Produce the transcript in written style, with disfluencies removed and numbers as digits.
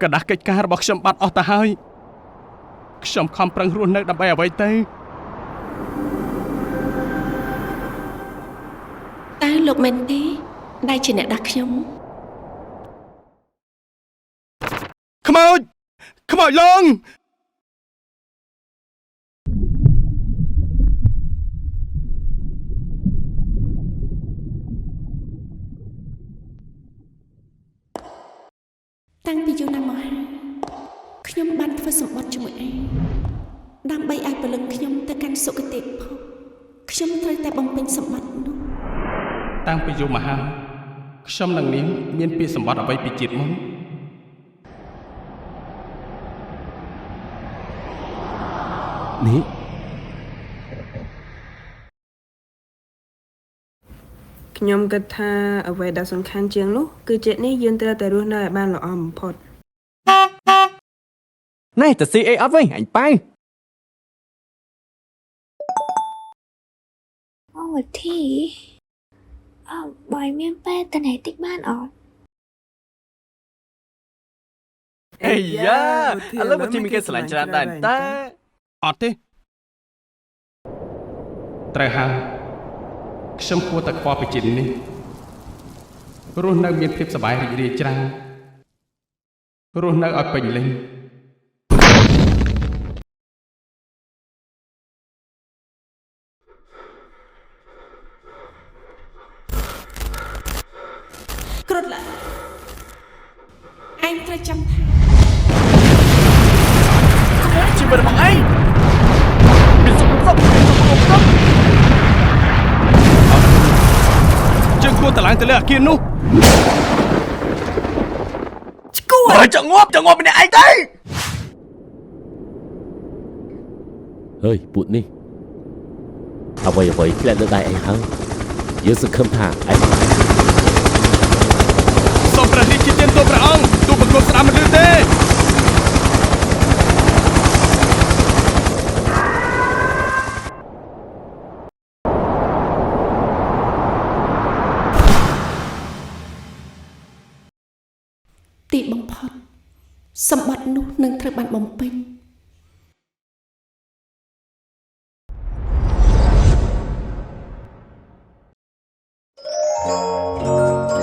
กระดาษកិច្ចការរបស់ខ្ញុំបាត់អស់ទៅហើយខ្ញុំខំប្រឹងរស់នៅដើម្បីអ្វីទៅតើលោកមែនទេដែលជាអ្នកដាស់ខ្ញុំខ្មោចលងតាំងពីយូរណាស់មកហើយខ្ញុំបានធ្វើសម្បត្តិជាមួយឯងដើម្បីឲ្យពលឹងខ្ញុំទៅកាន់សុគតិភពខ្ញុំត្រូវតែបំពេញសម្បត្តិនោះតាំងពីយូរមកហើយខ្ញុំនឹងនាងមានពាក្យសម្បត្តិអ្វីពីជាតិមុននេះខ្ញុំគិតថាអ្វីដែលសំខាន់ជាងនោះគឺជាតិនេះយើងត្រូវតែរស់នៅឲ្យបានល្អបំផុតណែទៅស៊ីអីអត់វិញអញប៉ៅអូធីបើមានពេលតណែតិចបានអត់អេយ៉ាឥឡូវមកទីមានគេស្រឡាញ់ច្រើនដែរតើអត់ទេត្រូវហើយខ្ញុំគួរតែខ្វល់ពីជាតិនេះរស់នៅមានភាពសប្បាយរីករាយច្រើនរស់នៅឲ្យពេញលេញគ្រុឌឡាឯងត្រូវចាំថាជីវិតរបស់ឯងមានសុខភាពជើងគួរតឡើងទៅលើអាគារនោះឈួរចងប់ម្នាក់ឯងទៅអើយពូនេះអ្វីធ្លាក់លើដៃឯងហើយយើងសង្ឃឹមថាឯងសូមព្រះរាជាទានទោសព្រះអង្គទូបង្គំស្ដាប់មិនឮទេទីបំផុតសម្បត្តិនោះនឹងត្រូវបានបំពេញ